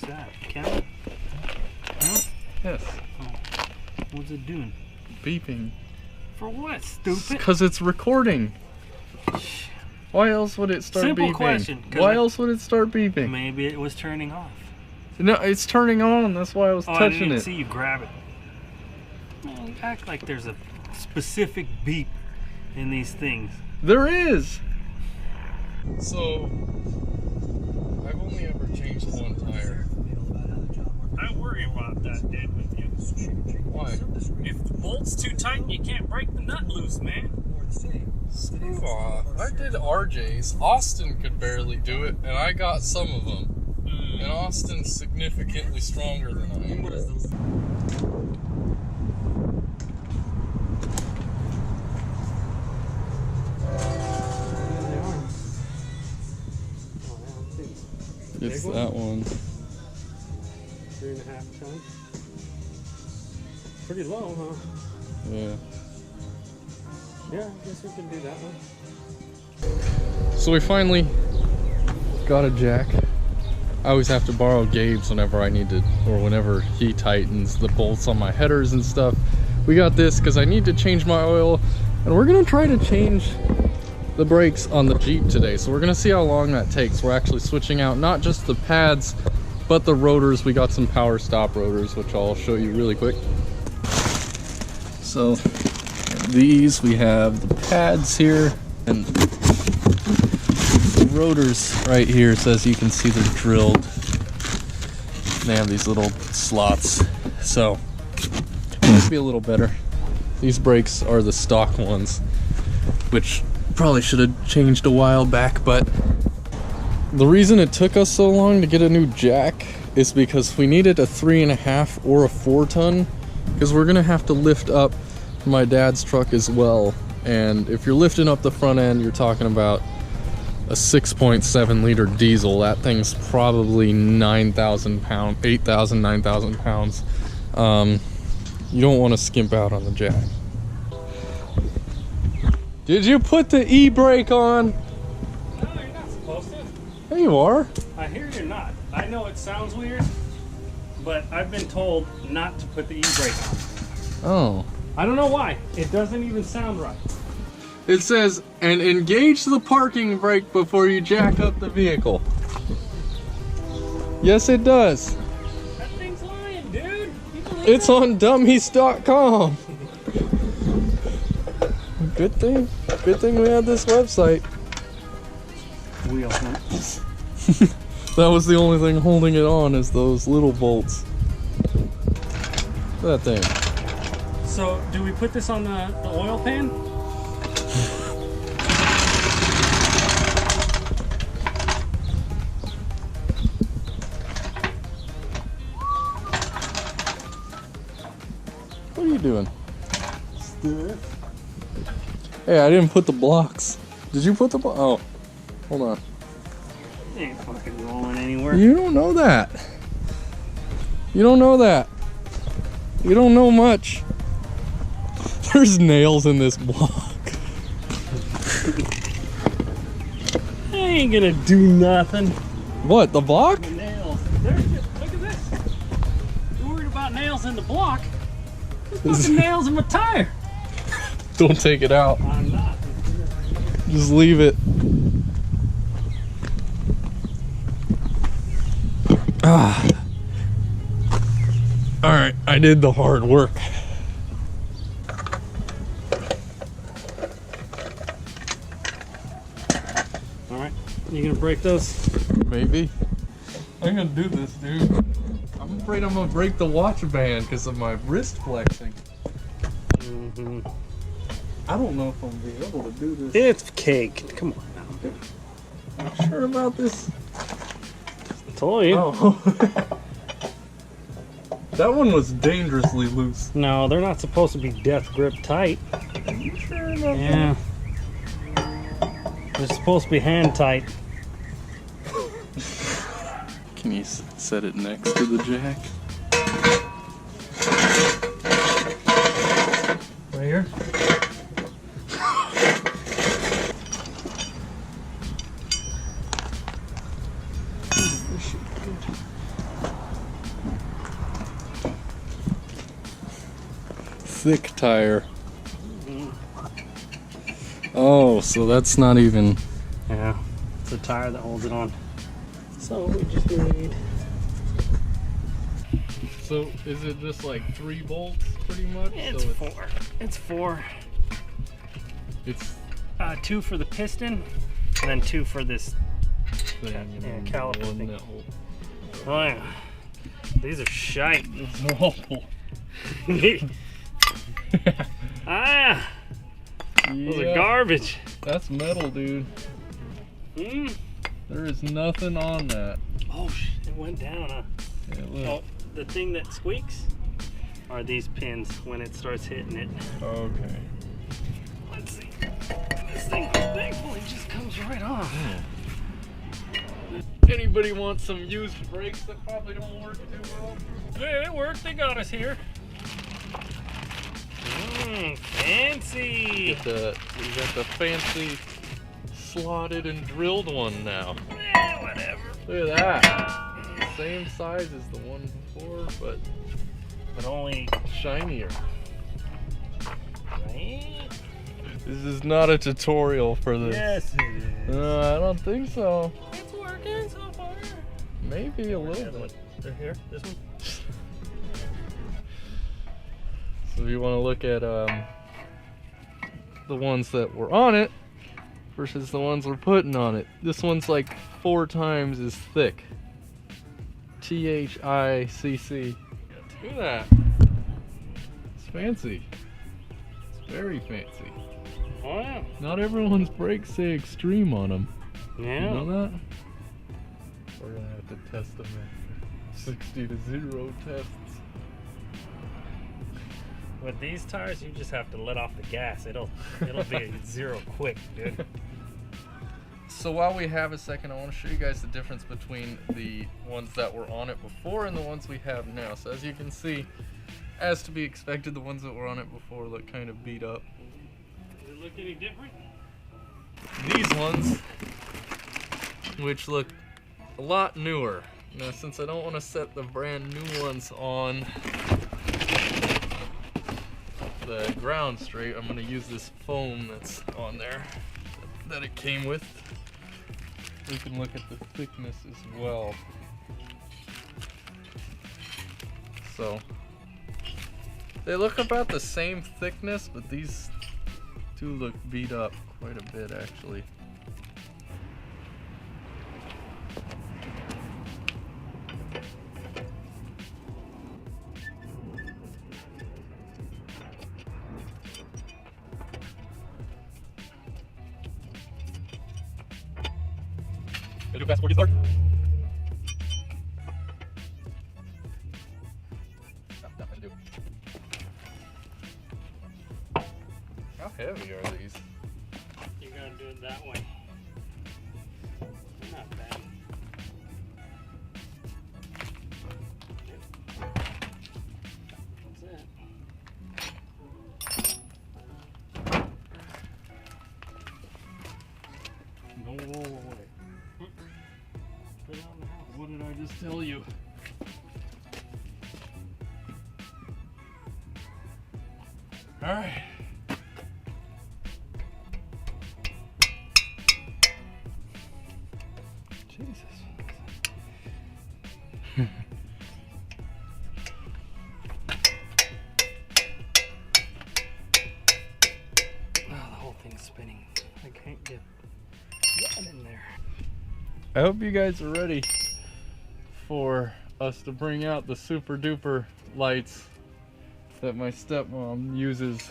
that? Camera? No? Yes. Oh. What's it doing? Beeping. For what, stupid? Because it's recording. Why else would it start Simple beeping? question. Why else would it start beeping? Maybe it was turning off. No, it's turning on. That's why I was touching I didn't even it. see you grab it. Man, act like there's a specific beep in these things. There is. So, I've only ever changed one tire. I worry about that, dude, with you. Why? If the bolt's too tight, you can't break the nut loose, man. Screw off. I did RJ's. Austin could barely do it, and I got some of them. And Austin's significantly stronger than I am. It's that one. 3.5 tons. Pretty low, huh? Yeah. Yeah, I guess we can do that one. So we finally got a jack. I always have to borrow Gabe's whenever I need to, or whenever he tightens the bolts on my headers and stuff. We got this because I need to change my oil, and we're gonna try to change the brakes on the Jeep today. So we're gonna see how long that takes. We're actually switching out not just the pads, but the rotors. We got some power stop rotors, which I'll show you really quick. So these, we have the pads here, and the rotors right here. So as you can see, they're drilled. They have these little slots, so it might be a little better. These brakes are the stock ones, which probably should have changed a while back, but the reason it took us so long to get a new jack is because we needed a 3.5 or a 4 ton, because we're gonna have to lift up my dad's truck as well. And if you're lifting up the front end, you're talking about a 6.7 liter diesel. That thing's probably 9,000 pounds, 8,000, 9,000 pounds. You don't want to skimp out on the jack. Did you put the e-brake on? No, you're not supposed to. There you are. I hear you're not. I know it sounds weird, but I've been told not to put the e-brake on. Oh. I don't know why. It doesn't even sound right. It says, and engage the parking brake before you jack up the vehicle. Yes, it does. That thing's lying, dude. You believe It's that? on dummies.com. Good thing we had this website. Wheel, huh? That was the only thing holding it on, is those little bolts. That thing. So, do we put this on the oil pan? What are you doing? Hey, I didn't put the blocks. Did you put the block? Oh, hold on. It ain't fucking rolling anywhere. You don't know that. You don't know that. You don't know much. There's nails in this block. I ain't gonna do nothing. What, the block? The nails. There's just, look at this. You're worried about nails in the block. There's fucking nails in my tire. Don't take it out. I'm not. Just leave it. Ah. Alright, I did the hard work. Alright, you gonna break those? Maybe. I'm gonna do this, dude. I'm afraid I'm gonna break the watch band because of my wrist flexing. Mm-hmm. I don't know if I'm gonna be able to do this. It's cake. Come on now. I'm sure about this. I told you. Oh. That one was dangerously loose. No, they're not supposed to be death grip tight. Are you sure about Yeah. They're supposed to be hand tight. Can you set it next to the jack? Right here? thick tire. Oh, so that's not even... Yeah, it's a tire that holds it on. So we just need... So is it just like 3 bolts pretty much? It's so four. It's four. It's 2 for the piston, and then 2 for this thing, and then caliper one thing. that will... Oh yeah. These are shite. It's awful. Ah! Those are garbage. That's metal, dude. Hmm? There is nothing on that. Oh shit, it went down, huh? Yeah, look. Oh, the thing that squeaks are these pins when it starts hitting it. Okay. Let's see. This thing thankfully just comes right off. Anybody want some used brakes that probably don't work too well? Yeah, it worked. They got us here. Fancy. We got the fancy slotted and drilled one now. Yeah, whatever. Look at that. Same size as the one before, but only shinier. right. This is not a tutorial for this. Yes, it is. I don't think so. It's working so far. Maybe a little bit. They're here. This one. So if you want to look at the ones that were on it versus the ones we're putting on it, this one's like 4 times as thick. THICC. Look at that. It's fancy. It's very fancy. Oh yeah. Not everyone's brakes say extreme on them. Yeah. You know that? We're gonna have to test them at 60 to 0 tests. With these tires, you just have to let off the gas. It'll be a 0 quick, dude. So while we have a second, I want to show you guys the difference between the ones that were on it before and the ones we have now. So as you can see, as to be expected, the ones that were on it before look kind of beat up. Does it look any different? These ones, which look a lot newer. Now, since I don't want to set the brand new ones on the ground straight, I'm going to use this foam that's on there that it came with. We can look at the thickness as well. So they look about the same thickness, but these two look beat up quite a bit actually. Go fast 40 start. How heavy are these? You gotta do it that way. Not bad. What's that? Don't roll away. Put it on the house. What did I just tell you? All right. Jesus. Oh, the whole thing's spinning. I can't get that in there. I hope you guys are ready for us to bring out the super duper lights that my stepmom uses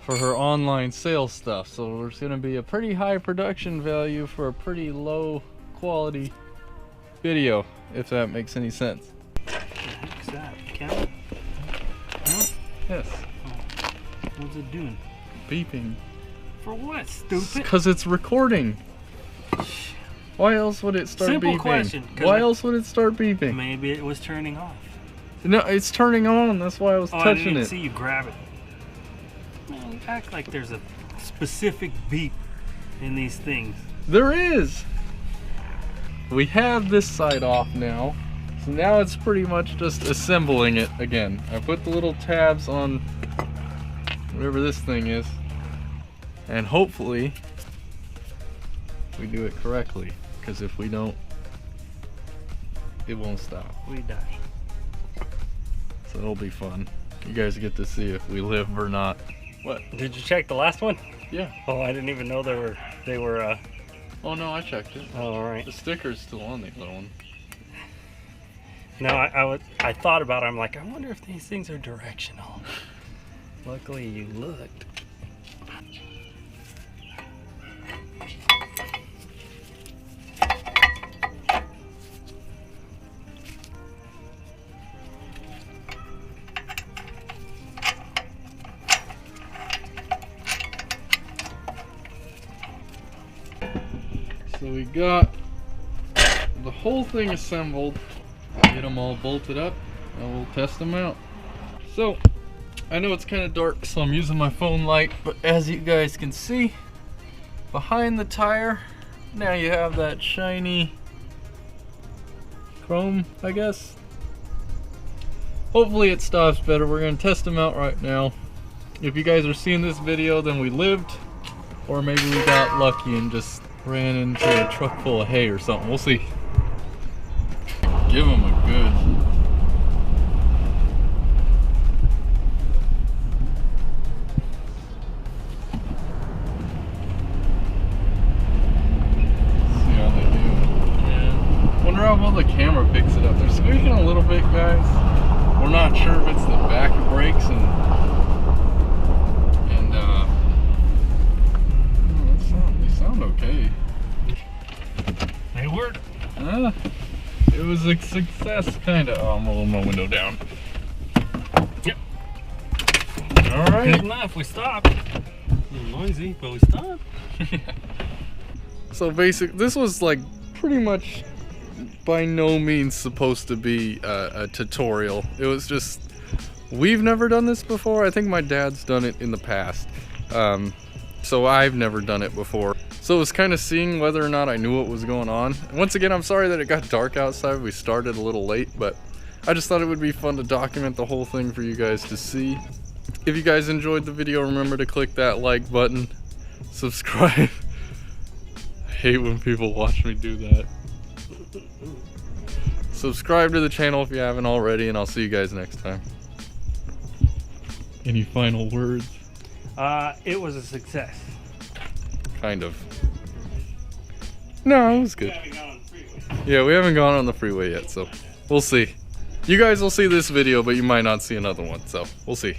for her online sales stuff. So there's going to be a pretty high production value for a pretty low quality video, if that makes any sense. What's that? Camera? Huh? Yes. Oh. What's it doing? Beeping. For what, stupid? Because it's recording. Why else would it start Simple beeping? question. Why else would it start beeping? Maybe it was turning off. No, it's turning on. That's why I was I touching didn't it. see you grab it. Man, you act like there's a specific beep in these things. There is. We have this side off now. So now it's pretty much just assembling it again. I put the little tabs on whatever this thing is. And hopefully we do it correctly, because if we don't, it won't stop. We die. So it'll be fun. You guys get to see if we live or not. What? Did you check the last one? Yeah. Oh, I didn't even know they were. Oh no, I checked it. Oh, all right. The sticker's still on the other one. No, I thought about it. I'm like, I wonder if these things are directional. Luckily, you looked. So we got the whole thing assembled, get them all bolted up, and we'll test them out. So, I know it's kind of dark, so I'm using my phone light, but as you guys can see, behind the tire, now you have that shiny chrome, I guess. Hopefully it stops better. We're going to test them out right now. If you guys are seeing this video, then we lived, or maybe we got lucky and just ran into a truck full of hay or something. We'll see. Give them a good. See how they do. Yeah. Wonder how well the camera picks it up. They're squeaking a little bit, guys. We're not sure if it's the back brakes and sound okay. They work. It was a success, kind of. Oh, I'm rolling my window down. Yep. All right. Good enough. We stopped. A little noisy, but we stopped. So this was like pretty much by no means supposed to be a tutorial. It was just, we've never done this before. I think my dad's done it in the past. So I've never done it before. So it was kind of seeing whether or not I knew what was going on. And once again, I'm sorry that it got dark outside. We started a little late, but I just thought it would be fun to document the whole thing for you guys to see. If you guys enjoyed the video, remember to click that like button, subscribe. I hate when people watch me do that. Subscribe to the channel if you haven't already, and I'll see you guys next time. Any final words? It was a success. Kind of. No, it was good. Yeah, we haven't gone on the freeway yet, so we'll see. You guys will see this video, but you might not see another one, so we'll see.